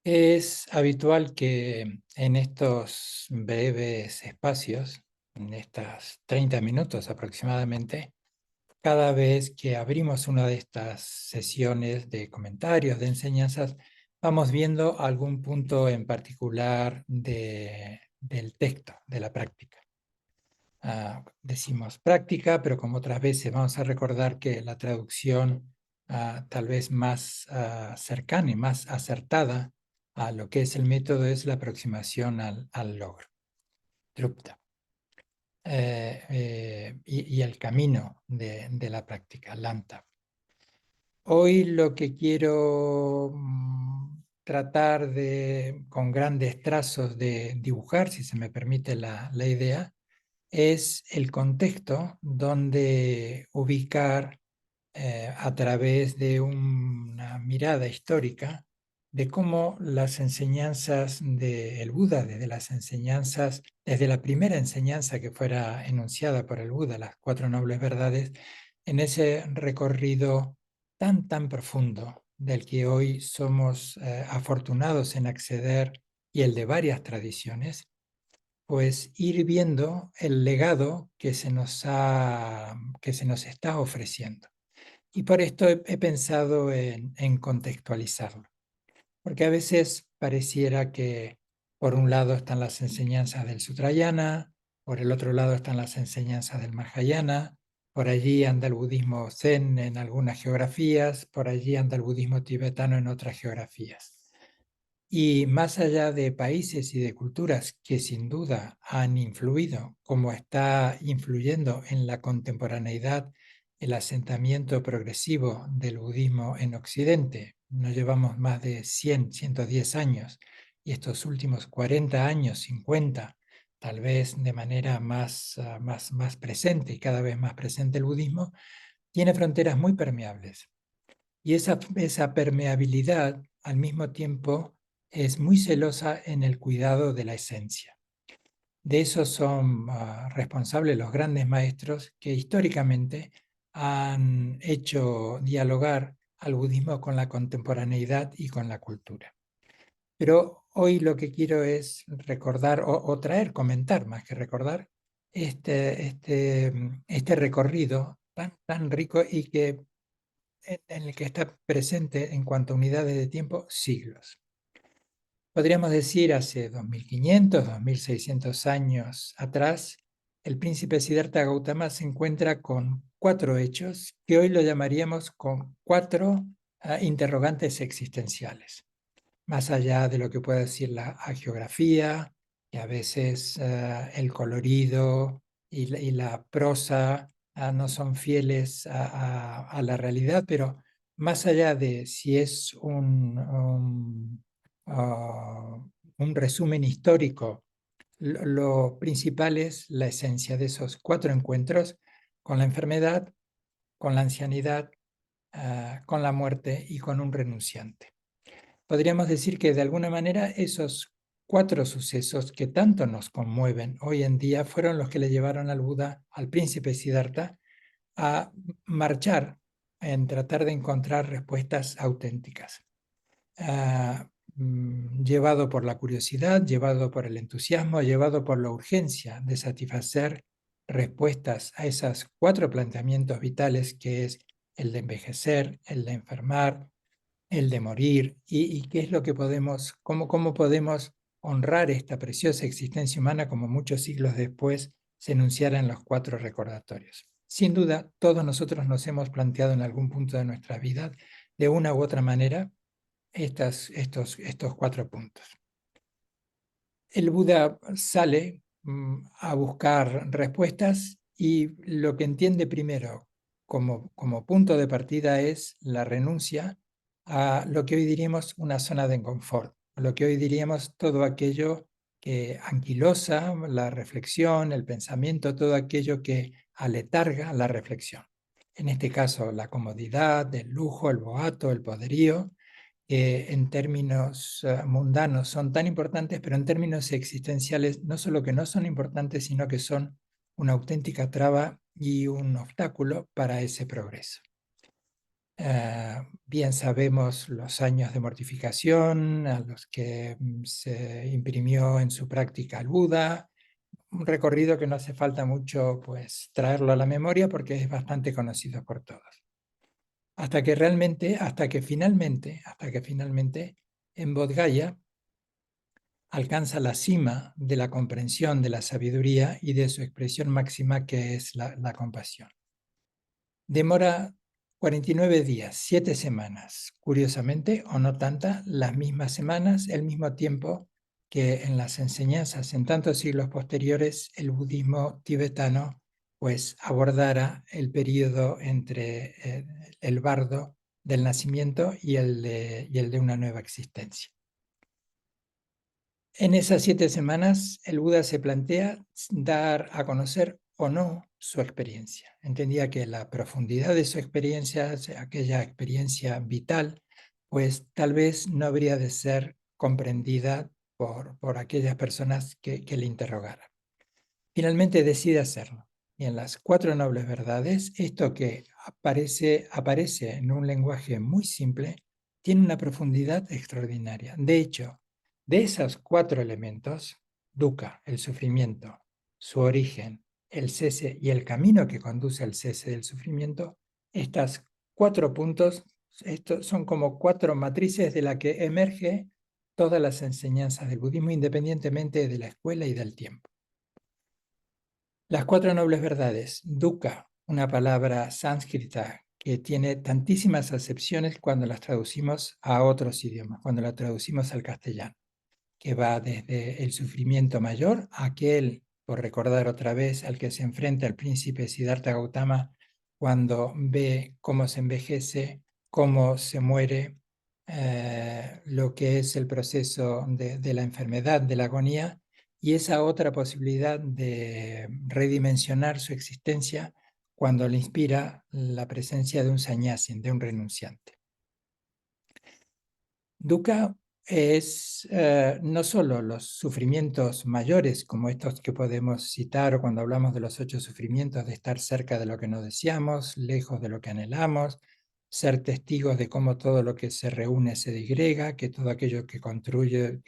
Es habitual que en estos breves espacios, en estas 30 minutos aproximadamente, cada vez que abrimos una de estas sesiones de comentarios, de enseñanzas, vamos viendo algún punto en particular del texto, de la práctica. Decimos práctica, pero como otras veces vamos a recordar que la traducción tal vez más cercana y más acertada a lo que es el método es la aproximación al logro, Drupta, y el camino de la práctica, Lanta. Hoy lo que quiero tratar de, con grandes trazos de dibujar, si se me permite la idea, es el contexto donde ubicar a través de una mirada histórica de cómo las enseñanzas del Buda, desde las enseñanzas, desde la primera enseñanza que fuera enunciada por el Buda, las cuatro nobles verdades, en ese recorrido tan profundo del que hoy somos afortunados en acceder y el de varias tradiciones, pues ir viendo el legado que se nos está ofreciendo. Y por esto he pensado en contextualizarlo, porque a veces pareciera que por un lado están las enseñanzas del Sutrayana, por el otro lado están las enseñanzas del Mahayana, por allí anda el budismo zen en algunas geografías, por allí anda el budismo tibetano en otras geografías. Y más allá de países y de culturas que sin duda han influido, como está influyendo en la contemporaneidad el asentamiento progresivo del budismo en Occidente, nos llevamos más de 100, 110 años, y estos últimos 40 años, 50, tal vez de manera más presente y cada vez más presente el budismo, tiene fronteras muy permeables. Y esa permeabilidad al mismo tiempo es muy celosa en el cuidado de la esencia. De eso son responsables los grandes maestros que históricamente han hecho dialogar al budismo con la contemporaneidad y con la cultura. Pero hoy lo que quiero es recordar o traer, comentar más que recordar, este recorrido tan rico y que en el que está presente en cuanto a unidades de tiempo siglos. Podríamos decir hace 2500, 2600 años atrás, el príncipe Siddhartha Gautama se encuentra con cuatro hechos que hoy lo llamaríamos con cuatro interrogantes existenciales. Más allá de lo que pueda decir la hagiografía, y a veces el colorido y la prosa no son fieles a la realidad, pero más allá de si es un resumen histórico, lo principal es la esencia de esos cuatro encuentros con la enfermedad, con la ancianidad, con la muerte y con un renunciante. Podríamos decir que de alguna manera esos cuatro sucesos que tanto nos conmueven hoy en día fueron los que le llevaron al Buda, al príncipe Siddhartha, a marchar en tratar de encontrar respuestas auténticas. Llevado por la curiosidad, llevado por el entusiasmo, llevado por la urgencia de satisfacer respuestas a esos cuatro planteamientos vitales, que es el de envejecer, el de enfermar, el de morir, y qué es lo que podemos, cómo podemos honrar esta preciosa existencia humana como muchos siglos después se enunciara en los cuatro recordatorios. Sin duda, todos nosotros nos hemos planteado en algún punto de nuestra vida, de una u otra manera, estos cuatro puntos. El Buda sale a buscar respuestas y lo que entiende primero como punto de partida es la renuncia a lo que hoy diríamos una zona de confort, lo que hoy diríamos todo aquello que anquilosa la reflexión, el pensamiento, todo aquello que aletarga la reflexión. En este caso, la comodidad, el lujo, el boato, el poderío, en términos mundanos son tan importantes, pero en términos existenciales no solo que no son importantes, sino que son una auténtica traba y un obstáculo para ese progreso. Bien sabemos los años de mortificación a los que se imprimió en su práctica el Buda, un recorrido que no hace falta mucho pues, traerlo a la memoria porque es bastante conocido por todos. Hasta que finalmente en Bodh Gaya alcanza la cima de la comprensión de la sabiduría y de su expresión máxima que es la compasión. Demora 49 días, 7 semanas, curiosamente, o no tantas, las mismas semanas, el mismo tiempo que en las enseñanzas en tantos siglos posteriores el budismo tibetano pues abordara el periodo entre el bardo del nacimiento y el de una nueva existencia. En esas 7 semanas, el Buda se plantea dar a conocer o no su experiencia. Entendía que la profundidad de su experiencia, aquella experiencia vital, pues tal vez no habría de ser comprendida por aquellas personas que le interrogaran. Finalmente decide hacerlo. Y en las 4 nobles verdades, esto que aparece en un lenguaje muy simple, tiene una profundidad extraordinaria. De hecho, de esos 4 elementos, dukkha, el sufrimiento, su origen, el cese y el camino que conduce al cese del sufrimiento, estas 4 puntos son como 4 matrices de la que emerge todas las enseñanzas del budismo independientemente de la escuela y del tiempo. Las 4 nobles verdades, dukkha, una palabra sánscrita que tiene tantísimas acepciones cuando las traducimos a otros idiomas, cuando la traducimos al castellano, que va desde el sufrimiento mayor, aquel, por recordar otra vez, al que se enfrenta el príncipe Siddhartha Gautama cuando ve cómo se envejece, cómo se muere, lo que es el proceso de la enfermedad, de la agonía, y esa otra posibilidad de redimensionar su existencia cuando le inspira la presencia de un sannyasin, de un renunciante. Dukkha es no solo los sufrimientos mayores, como estos que podemos citar o cuando hablamos de los 8 sufrimientos, de estar cerca de lo que no deseamos, lejos de lo que anhelamos, ser testigos de cómo todo lo que se reúne se disgrega, que todo aquello que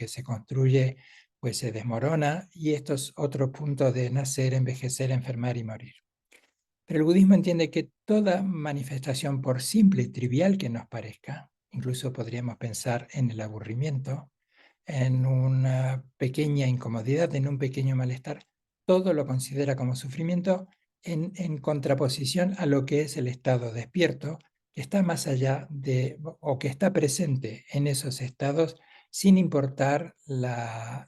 se construye, pues se desmorona, y estos otros puntos de nacer, envejecer, enfermar y morir. Pero el budismo entiende que toda manifestación, por simple y trivial que nos parezca, incluso podríamos pensar en el aburrimiento, en una pequeña incomodidad, en un pequeño malestar, todo lo considera como sufrimiento en contraposición a lo que es el estado despierto, que está más allá de, o que está presente en esos estados sin importar la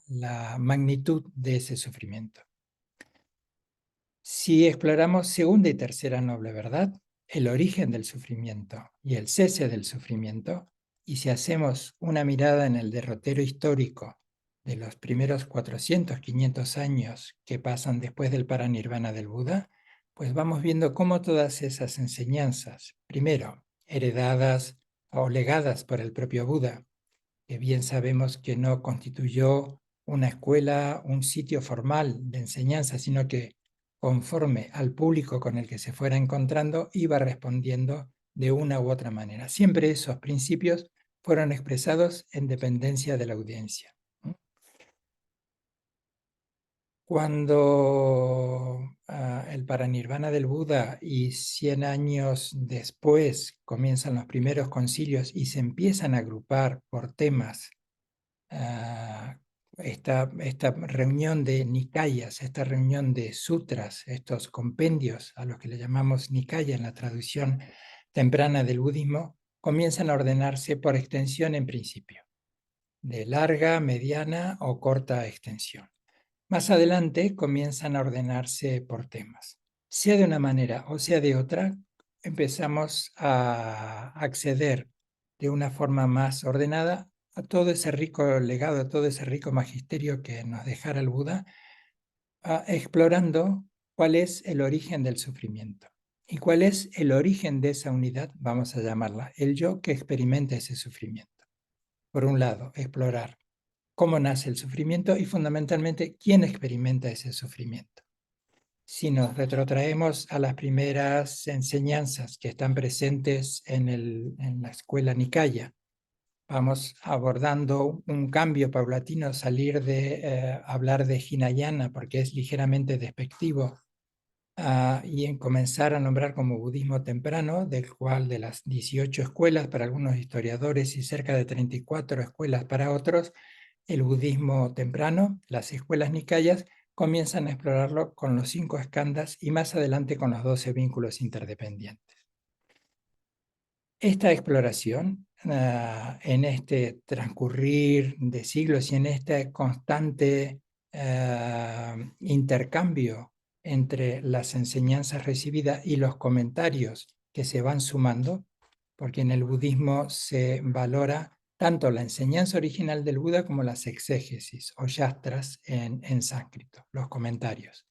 magnitud de ese sufrimiento. Si exploramos segunda y tercera noble verdad, el origen del sufrimiento y el cese del sufrimiento, y si hacemos una mirada en el derrotero histórico de los primeros 400, 500 años que pasan después del paranirvana del Buda, pues vamos viendo cómo todas esas enseñanzas, primero heredadas o legadas por el propio Buda, que bien sabemos que no constituyó una escuela, un sitio formal de enseñanza, sino que conforme al público con el que se fuera encontrando, iba respondiendo de una u otra manera. Siempre esos principios fueron expresados en dependencia de la audiencia. Cuando el paranirvana del Buda y 100 años después comienzan los primeros concilios y se empiezan a agrupar por temas, esta reunión de Nikayas, esta reunión de sutras, estos compendios a los que le llamamos Nikaya en la traducción temprana del budismo, comienzan a ordenarse por extensión en principio, de larga, mediana o corta extensión. Más adelante comienzan a ordenarse por temas. Sea de una manera o sea de otra, empezamos a acceder de una forma más ordenada a todo ese rico legado, a todo ese rico magisterio que nos dejara el Buda, explorando cuál es el origen del sufrimiento y cuál es el origen de esa unidad, vamos a llamarla, el yo que experimenta ese sufrimiento. Por un lado, explorar cómo nace el sufrimiento y fundamentalmente quién experimenta ese sufrimiento. Si nos retrotraemos a las primeras enseñanzas que están presentes en la escuela Nikaya, vamos abordando un cambio paulatino, salir de hablar de Hinayana porque es ligeramente despectivo, y en comenzar a nombrar como budismo temprano, del cual de las 18 escuelas para algunos historiadores y cerca de 34 escuelas para otros, el budismo temprano, las escuelas nikayas, comienzan a explorarlo con los 5 skandhas y más adelante con los 12 vínculos interdependientes. Esta exploración, en este transcurrir de siglos y en este constante intercambio entre las enseñanzas recibidas y los comentarios que se van sumando, porque en el budismo se valora tanto la enseñanza original del Buda como las exégesis o yastras en sánscrito, los comentarios.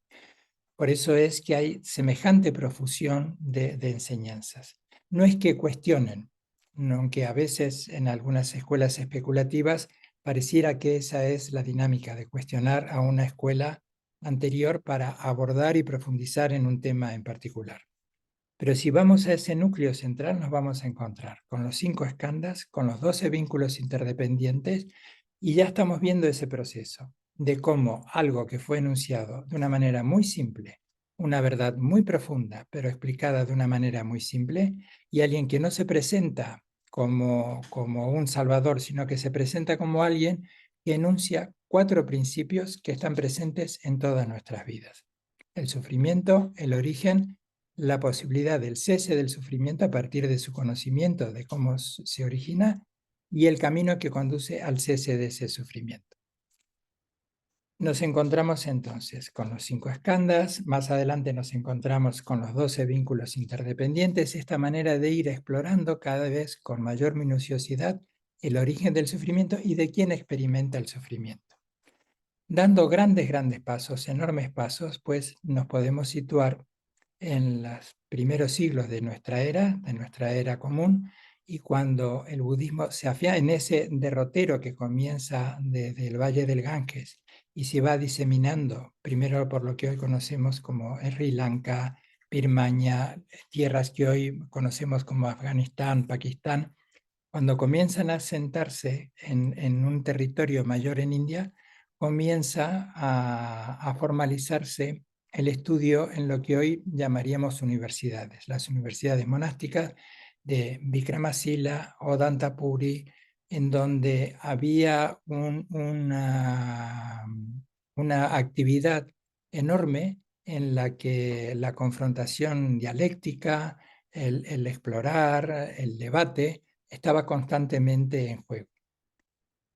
Por eso es que hay semejante profusión de enseñanzas. No es que cuestionen, aunque a veces en algunas escuelas especulativas pareciera que esa es la dinámica de cuestionar a una escuela anterior para abordar y profundizar en un tema en particular. Pero si vamos a ese núcleo central, nos vamos a encontrar con los 5 skandhas, con los 12 vínculos interdependientes, y ya estamos viendo ese proceso de cómo algo que fue enunciado de una manera muy simple, una verdad muy profunda, pero explicada de una manera muy simple, y alguien que no se presenta como un salvador, sino que se presenta como alguien que enuncia 4 principios que están presentes en todas nuestras vidas: el sufrimiento, el origen, la posibilidad del cese del sufrimiento a partir de su conocimiento de cómo se origina y el camino que conduce al cese de ese sufrimiento. Nos encontramos entonces con los 5 skandhas, más adelante nos encontramos con los 12 vínculos interdependientes, esta manera de ir explorando cada vez con mayor minuciosidad el origen del sufrimiento y de quién experimenta el sufrimiento. Dando grandes pasos, enormes pasos, pues nos podemos situar en los primeros siglos de nuestra era común, y cuando el budismo se afía en ese derrotero que comienza desde el Valle del Ganges y se va diseminando, primero por lo que hoy conocemos como Sri Lanka, Birmania, tierras que hoy conocemos como Afganistán, Pakistán, cuando comienzan a sentarse en un territorio mayor en India, comienza a formalizarse el estudio en lo que hoy llamaríamos universidades, las universidades monásticas de Vikramasila o Dantapuri, en donde había una actividad enorme en la que la confrontación dialéctica, el explorar, el debate, estaba constantemente en juego.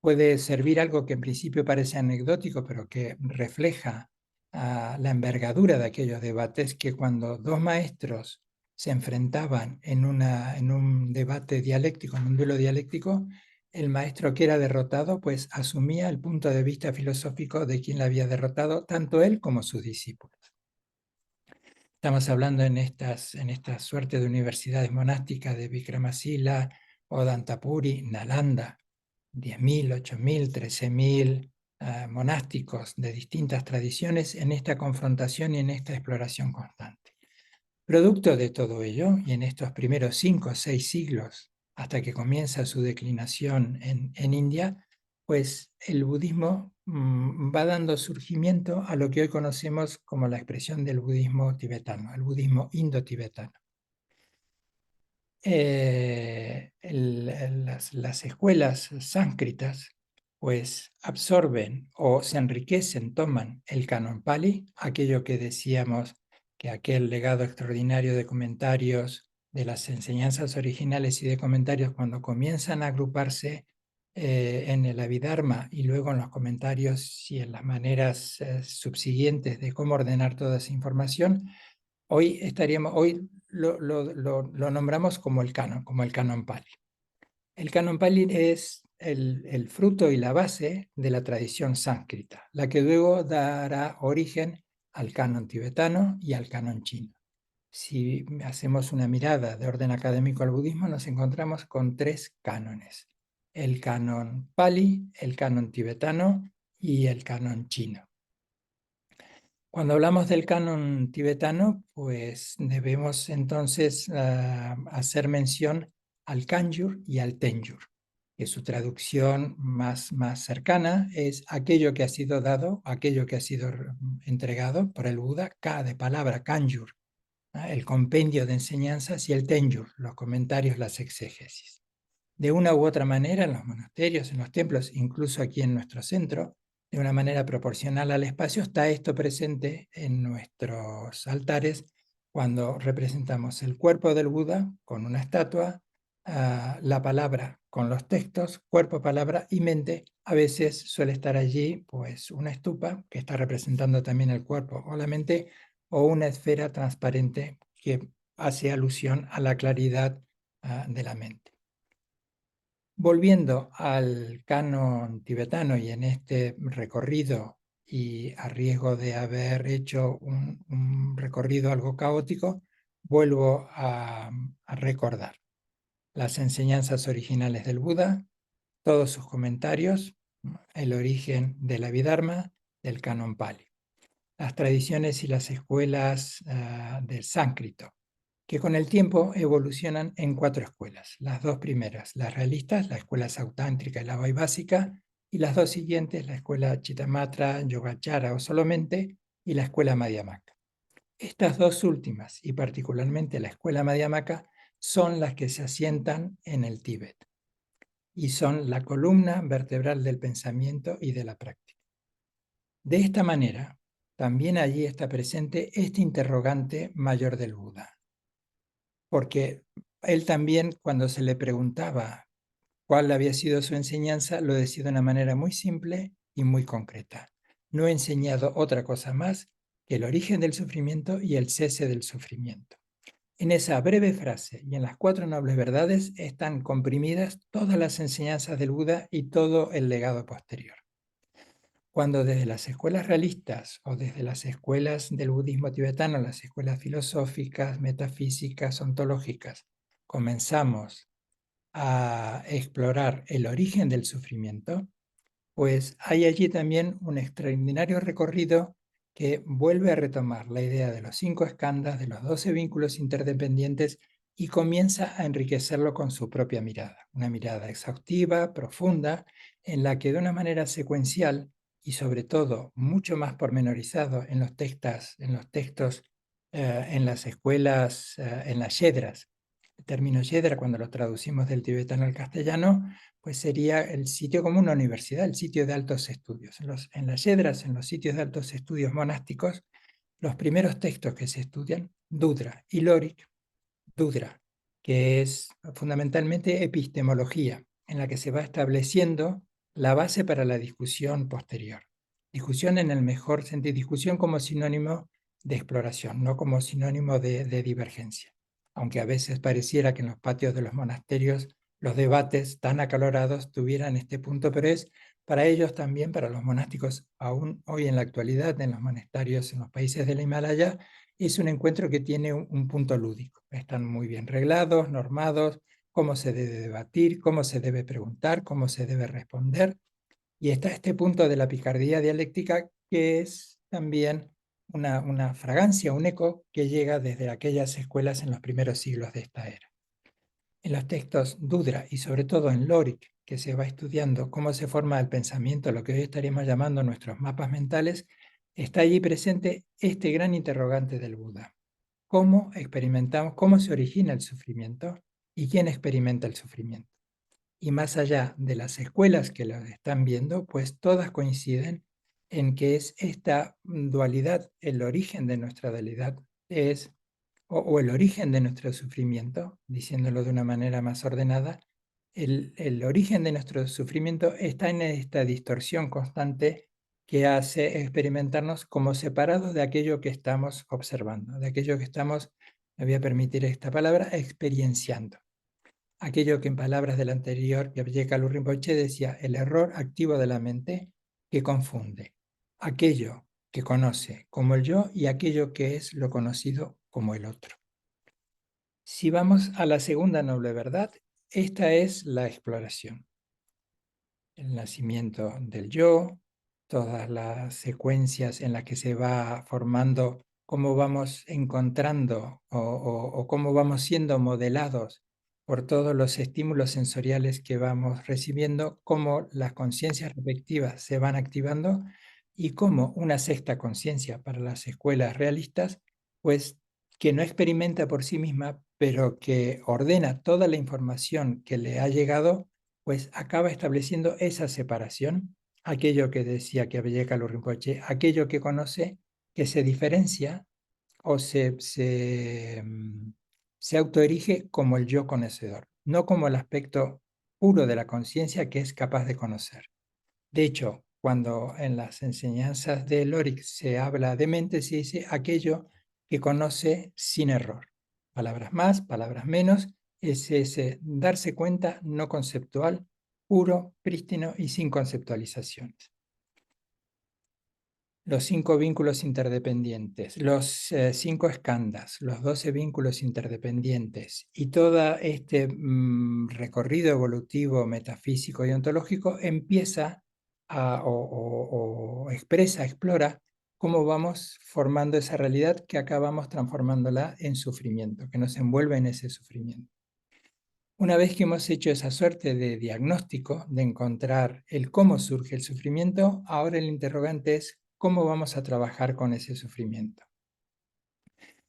Puede servir algo que en principio parece anecdótico, pero que refleja la envergadura de aquellos debates, que cuando 2 maestros se enfrentaban en un debate dialéctico, en un duelo dialéctico, el maestro que era derrotado pues asumía el punto de vista filosófico de quien la había derrotado, tanto él como sus discípulos. Estamos hablando en esta suerte de universidades monásticas de Vikramasila o Dantapuri, Nalanda, 10.000, 8.000, 13.000 monásticos de distintas tradiciones en esta confrontación y en esta exploración constante. Producto de todo ello, y en estos primeros 5 o 6 siglos, hasta que comienza su declinación en India, pues el budismo va dando surgimiento a lo que hoy conocemos como la expresión del budismo tibetano, el budismo indo-tibetano. Las escuelas sánscritas pues absorben o se enriquecen, toman el canon Pali, aquello que decíamos que aquel legado extraordinario de comentarios de las enseñanzas originales y de comentarios, cuando comienzan a agruparse en el Abhidharma y luego en los comentarios y en las maneras subsiguientes de cómo ordenar toda esa información, hoy lo nombramos como el canon Pali. El canon Pali es el fruto y la base de la tradición sánscrita, la que luego dará origen al canon tibetano y al canon chino. Si hacemos una mirada de orden académico al budismo, nos encontramos con 3 cánones: el canon Pali, el canon tibetano y el canon chino. Cuando hablamos del canon tibetano, pues debemos entonces hacer mención al Kangyur y al Tengyur, que su traducción más cercana es aquello que ha sido dado, aquello que ha sido entregado por el Buda, K de palabra, Kangyur, el compendio de enseñanzas, y el Tengyur, los comentarios, las exégesis. De una u otra manera, en los monasterios, en los templos, incluso aquí en nuestro centro, de una manera proporcional al espacio, está esto presente en nuestros altares cuando representamos el cuerpo del Buda con una estatua, la palabra con los textos, cuerpo, palabra y mente. A veces suele estar allí pues una estupa que está representando también el cuerpo o la mente, o una esfera transparente que hace alusión a la claridad de la mente. Volviendo al canon tibetano, y en este recorrido, y a riesgo de haber hecho un recorrido algo caótico, vuelvo a recordar las enseñanzas originales del Buda, todos sus comentarios, el origen de la Abhidharma, del canon Pali, las tradiciones y las escuelas del sánscrito, que con el tiempo evolucionan en 4 escuelas. Las 2 primeras, las realistas, la escuela sautántrica y la vaibhásica, y las 2 siguientes, la escuela Chittamatra, Yogacara o Solamente, y la escuela Madhyamaka. Estas 2 últimas, y particularmente la escuela Madhyamaka, son las que se asientan en el Tíbet y son la columna vertebral del pensamiento y de la práctica. De esta manera, también allí está presente este interrogante mayor del Buda, porque él también, cuando se le preguntaba cuál había sido su enseñanza, lo decía de una manera muy simple y muy concreta. No he enseñado otra cosa más que el origen del sufrimiento y el cese del sufrimiento. En esa breve frase y en las 4 nobles verdades están comprimidas todas las enseñanzas del Buda y todo el legado posterior. Cuando desde las escuelas realistas o desde las escuelas del budismo tibetano, las escuelas filosóficas, metafísicas, ontológicas, comenzamos a explorar el origen del sufrimiento, pues hay allí también un extraordinario recorrido que vuelve a retomar la idea de los 5 skandhas, de los 12 vínculos interdependientes, y comienza a enriquecerlo con su propia mirada, una mirada exhaustiva, profunda, en la que de una manera secuencial y sobre todo mucho más pormenorizado en los textos, en las escuelas, en las yedras. El término yedra, cuando lo traducimos del tibetano al castellano, pues sería el sitio como una universidad, el sitio de altos estudios. En las yedras, en los sitios de altos estudios monásticos, los primeros textos que se estudian, Dudra y Lorik, Dudra, que es fundamentalmente epistemología, en la que se va estableciendo la base para la discusión posterior. Discusión en el mejor sentido, discusión como sinónimo de exploración, no como sinónimo de divergencia. Aunque a veces pareciera que en los patios de los monasterios los debates tan acalorados tuvieran este punto, pero es para ellos también, para los monásticos, aún hoy en la actualidad, en los monasterios en los países del Himalaya, es un encuentro que tiene un punto lúdico. Están muy bien reglados, normados, cómo se debe debatir, cómo se debe preguntar, cómo se debe responder. Y está este punto de la picardía dialéctica, que es también una fragancia, un eco que llega desde aquellas escuelas en los primeros siglos de esta era. En los textos Dudra y sobre todo en Lorik, que se va estudiando cómo se forma el pensamiento, lo que hoy estaríamos llamando nuestros mapas mentales, está allí presente este gran interrogante del Buda. ¿Cómo experimentamos, cómo se origina el sufrimiento y quién experimenta el sufrimiento? Y más allá de las escuelas que lo están viendo, pues todas coinciden en que es esta dualidad, el origen de nuestra dualidad es, o el origen de nuestro sufrimiento, diciéndolo de una manera más ordenada, el origen de nuestro sufrimiento está en esta distorsión constante que hace experimentarnos como separados de aquello que estamos observando, de aquello que estamos, me voy a permitir esta palabra, experienciando. Aquello que en palabras del anterior Gyabje Kalu Rinpoche decía, el error activo de la mente que confunde aquello que conoce como el yo y aquello que es lo conocido como el otro. Si vamos a la segunda noble verdad, esta es la exploración. El nacimiento del yo, todas las secuencias en las que se va formando, cómo vamos encontrando o cómo vamos siendo modelados por todos los estímulos sensoriales que vamos recibiendo, cómo las conciencias respectivas se van activando y cómo una sexta conciencia para las escuelas realistas, pues que no experimenta por sí misma, pero que ordena toda la información que le ha llegado, pues acaba estableciendo esa separación, aquello que decía que Abhijekalo Rinpoche, aquello que conoce, que se diferencia o se autoerige como el yo conocedor, no como el aspecto puro de la conciencia que es capaz de conocer. De hecho, cuando en las enseñanzas de Lorik se habla de mente, se dice aquello que conoce sin error. Palabras más, palabras menos, es ese darse cuenta no conceptual, puro, prístino y sin conceptualizaciones. Los 5 vínculos interdependientes, los 5 skandhas, los 12 vínculos interdependientes y todo este recorrido evolutivo, metafísico y ontológico empieza o expresa, explora cómo vamos formando esa realidad que acabamos transformándola en sufrimiento, que nos envuelve en ese sufrimiento. Una vez que hemos hecho esa suerte de diagnóstico, de encontrar el cómo surge el sufrimiento, ahora el interrogante es cómo vamos a trabajar con ese sufrimiento.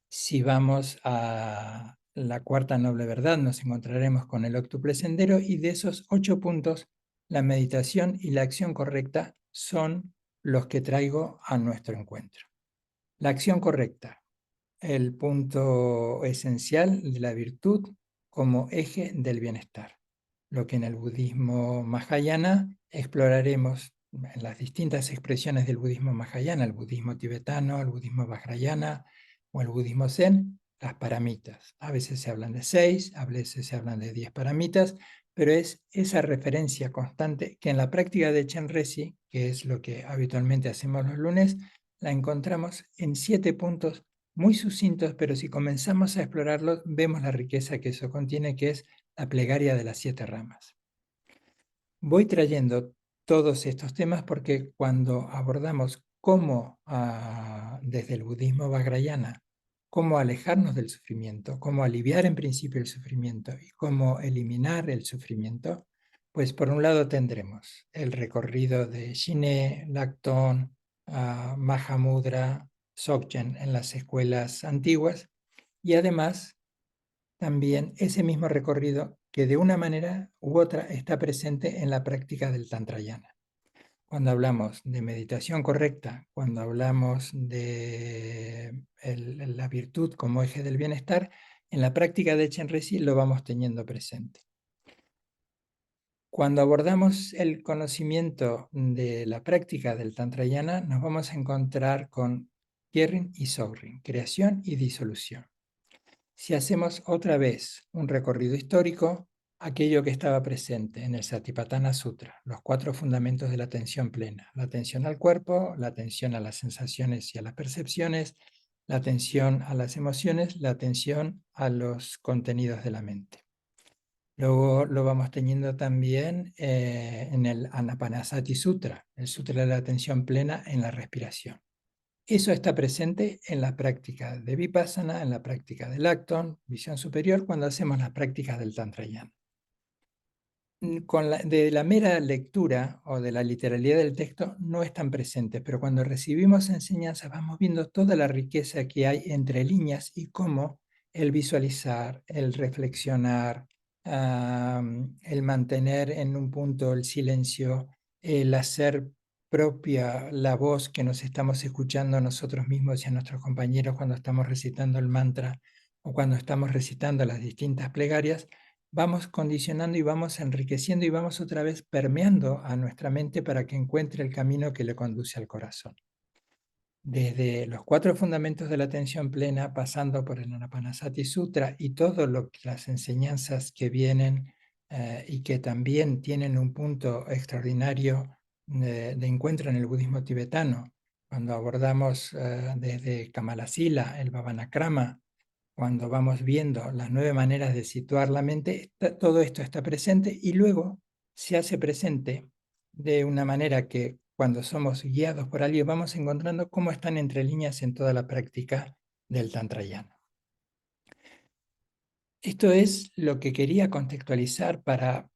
Si vamos a la cuarta noble verdad, nos encontraremos con el octuple sendero y de esos 8 puntos, la meditación y la acción correcta son los que traigo a nuestro encuentro. La acción correcta, el punto esencial de la virtud como eje del bienestar. Lo que en el budismo Mahayana exploraremos en las distintas expresiones del budismo Mahayana, el budismo tibetano, el budismo vajrayana o el budismo zen, las paramitas. A veces se hablan de 6, a veces se hablan de 10 paramitas, pero es esa referencia constante que en la práctica de Chenrezig, que es lo que habitualmente hacemos los lunes, la encontramos en 7 puntos muy sucintos, pero si comenzamos a explorarlos, vemos la riqueza que eso contiene, que es la plegaria de las 7 ramas. Voy trayendo todos estos temas porque cuando abordamos cómo, desde el budismo vajrayana, cómo alejarnos del sufrimiento, cómo aliviar en principio el sufrimiento y cómo eliminar el sufrimiento, pues por un lado tendremos el recorrido de Shiné, Lactón, Mahamudra, Dzogchen en las escuelas antiguas y además también ese mismo recorrido que de una manera u otra está presente en la práctica del Tantrayana. Cuando hablamos de meditación correcta, cuando hablamos de la virtud como eje del bienestar, en la práctica de Chenrezig lo vamos teniendo presente. Cuando abordamos el conocimiento de la práctica del Tantrayana, nos vamos a encontrar con Khyentse y Dzogchen, creación y disolución. Si hacemos otra vez un recorrido histórico, aquello que estaba presente en el Satipatthana Sutra, los 4 fundamentos de la atención plena, la atención al cuerpo, la atención a las sensaciones y a las percepciones, la atención a las emociones, la atención a los contenidos de la mente. Luego lo vamos teniendo también en el Anapanasati Sutra, el Sutra de la atención plena en la respiración. Eso está presente en la práctica de Vipassana, en la práctica del Acton, visión superior, cuando hacemos las prácticas del Tantrayana. De la mera lectura o de la literalidad del texto no están presentes, pero cuando recibimos enseñanzas vamos viendo toda la riqueza que hay entre líneas y cómo el visualizar, el reflexionar, el mantener en un punto el silencio, el hacer propia la voz que nos estamos escuchando a nosotros mismos y a nuestros compañeros cuando estamos recitando el mantra o cuando estamos recitando las distintas plegarias, vamos condicionando y vamos enriqueciendo y vamos otra vez permeando a nuestra mente para que encuentre el camino que le conduce al corazón. Desde los 4 fundamentos de la atención plena, pasando por el Anapanasati Sutra y todas las enseñanzas que vienen y que también tienen un punto extraordinario de encuentro en el budismo tibetano, cuando abordamos desde Kamalasila, el Bhavanakrama, cuando vamos viendo las 9 maneras de situar la mente, todo esto está presente y luego se hace presente de una manera que cuando somos guiados por alguien, vamos encontrando cómo están entre líneas en toda la práctica del Tantrayana. Esto es lo que quería contextualizar para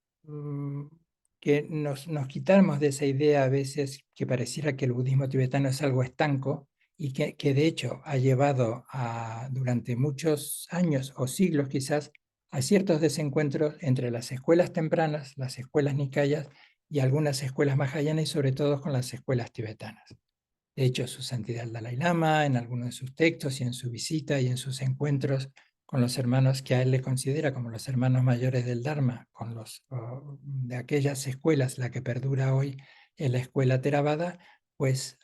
que nos quitáramos de esa idea a veces que pareciera que el budismo tibetano es algo estanco y que de hecho ha llevado durante muchos años o siglos quizás a ciertos desencuentros entre las escuelas tempranas, las escuelas nikayas y algunas escuelas mahayanas y sobre todo con las escuelas tibetanas. De hecho, su santidad el Dalai Lama, en algunos de sus textos y en su visita y en sus encuentros con los hermanos que a él le considera como los hermanos mayores del Dharma, con los de aquellas escuelas, la que perdura hoy en la escuela Theravada, pues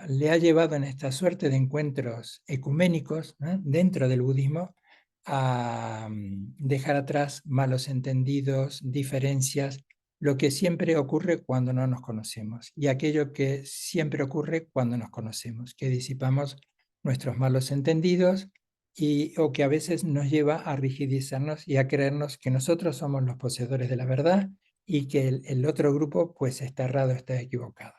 le ha llevado en esta suerte de encuentros ecuménicos dentro del budismo a dejar atrás malos entendidos, diferencias, lo que siempre ocurre cuando no nos conocemos y aquello que siempre ocurre cuando nos conocemos, que disipamos nuestros malos entendidos o que a veces nos lleva a rigidizarnos y a creernos que nosotros somos los poseedores de la verdad y que el otro grupo pues está errado, está equivocado.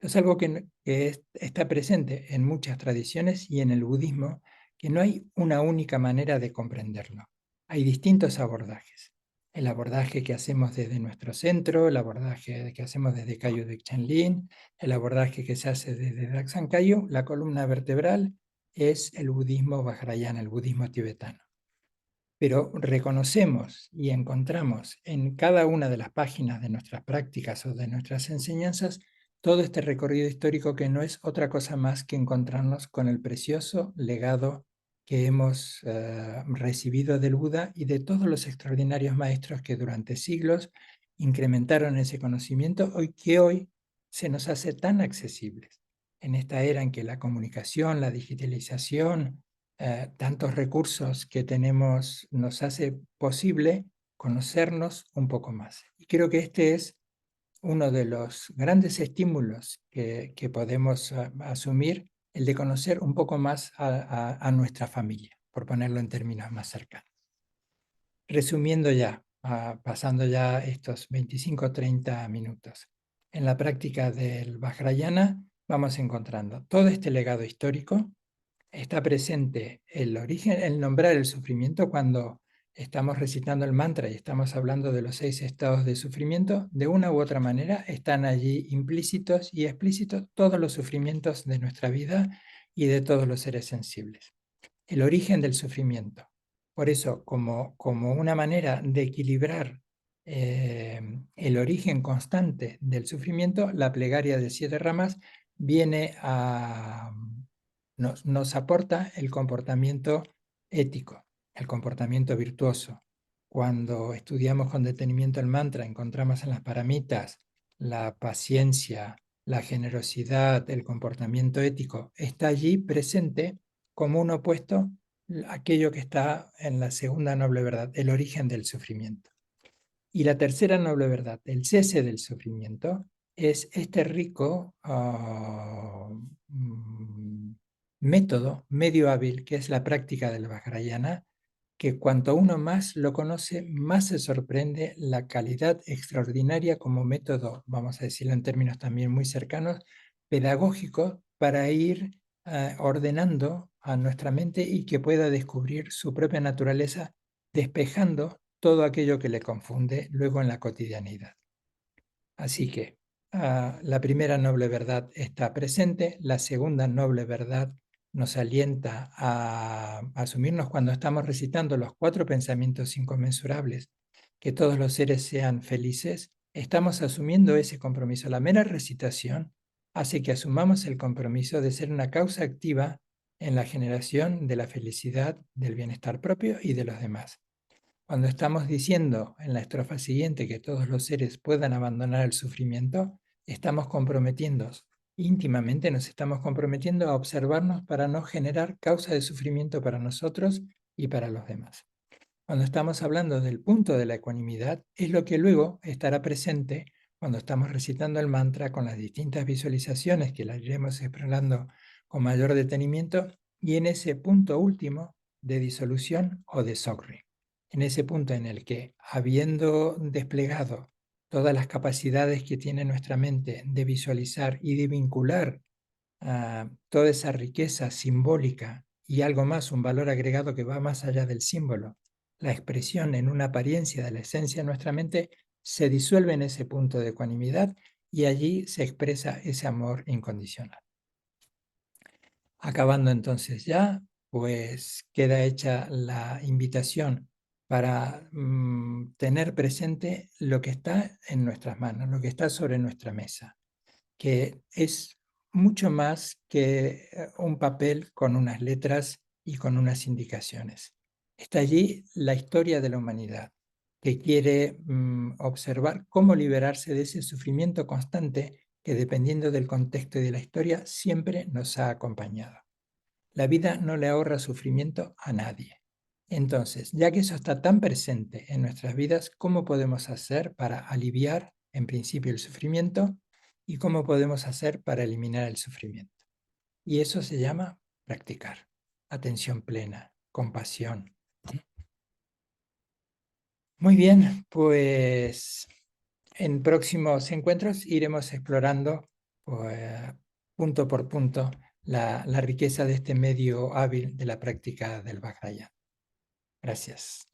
Es algo que está presente en muchas tradiciones y en el budismo, que no hay una única manera de comprenderlo. Hay distintos abordajes. El abordaje que hacemos desde nuestro centro, el abordaje que hacemos desde Kagyu de Chenlin, el abordaje que se hace desde Dakshan Kagyu, la columna vertebral es el budismo vajrayana, el budismo tibetano. Pero reconocemos y encontramos en cada una de las páginas de nuestras prácticas o de nuestras enseñanzas todo este recorrido histórico que no es otra cosa más que encontrarnos con el precioso legado que hemos recibido del Buda y de todos los extraordinarios maestros que durante siglos incrementaron ese conocimiento y que hoy se nos hace tan accesibles. En esta era en que la comunicación, la digitalización, tantos recursos que tenemos nos hace posible conocernos un poco más. Y creo que este es uno de los grandes estímulos que podemos asumir, el de conocer un poco más a nuestra familia, por ponerlo en términos más cercanos. Resumiendo ya, pasando ya estos 25 o 30 minutos, en la práctica del Vajrayana vamos encontrando todo este legado histórico. Está presente el origen, el nombrar el sufrimiento cuando estamos recitando el mantra y estamos hablando de los 6 estados de sufrimiento. De una u otra manera están allí implícitos y explícitos todos los sufrimientos de nuestra vida y de todos los seres sensibles. El origen del sufrimiento. Por eso, como una manera de equilibrar el origen constante del sufrimiento, la plegaria de 7 ramas viene nos aporta el comportamiento ético, el comportamiento virtuoso. Cuando estudiamos con detenimiento el mantra, encontramos en las paramitas la paciencia, la generosidad, el comportamiento ético. Está allí presente como un opuesto aquello que está en la segunda noble verdad, el origen del sufrimiento. Y la tercera noble verdad, el cese del sufrimiento, es este rico método medio hábil que es la práctica del Vajrayana, que cuanto uno más lo conoce, más se sorprende la calidad extraordinaria como método, vamos a decirlo en términos también muy cercanos, pedagógico para ir ordenando a nuestra mente y que pueda descubrir su propia naturaleza, despejando todo aquello que le confunde luego en la cotidianidad. Así que la primera noble verdad está presente, la segunda noble verdad nos alienta a asumirnos cuando estamos recitando los 4 pensamientos inconmensurables, que todos los seres sean felices, estamos asumiendo ese compromiso. La mera recitación hace que asumamos el compromiso de ser una causa activa en la generación de la felicidad, del bienestar propio y de los demás. Cuando estamos diciendo en la estrofa siguiente que todos los seres puedan abandonar el sufrimiento, estamos comprometiéndonos íntimamente, nos estamos comprometiendo a observarnos para no generar causa de sufrimiento para nosotros y para los demás. Cuando estamos hablando del punto de la ecuanimidad, es lo que luego estará presente cuando estamos recitando el mantra con las distintas visualizaciones que las iremos explorando con mayor detenimiento y en ese punto último de disolución o de sokri. En ese punto en el que, habiendo desplegado todas las capacidades que tiene nuestra mente de visualizar y de vincular toda esa riqueza simbólica y algo más, un valor agregado que va más allá del símbolo, la expresión en una apariencia de la esencia de nuestra mente, se disuelve en ese punto de ecuanimidad y allí se expresa ese amor incondicional. Acabando entonces ya, pues queda hecha la invitación para tener presente lo que está en nuestras manos, lo que está sobre nuestra mesa, que es mucho más que un papel con unas letras y con unas indicaciones. Está allí la historia de la humanidad, que quiere observar cómo liberarse de ese sufrimiento constante que, dependiendo del contexto y de la historia, siempre nos ha acompañado. La vida no le ahorra sufrimiento a nadie. Entonces, ya que eso está tan presente en nuestras vidas, ¿cómo podemos hacer para aliviar, en principio, el sufrimiento? ¿Y cómo podemos hacer para eliminar el sufrimiento? Y eso se llama practicar. Atención plena, compasión. Muy bien, pues en próximos encuentros iremos explorando pues, punto por punto la riqueza de este medio hábil de la práctica del Vajrayana. Gracias.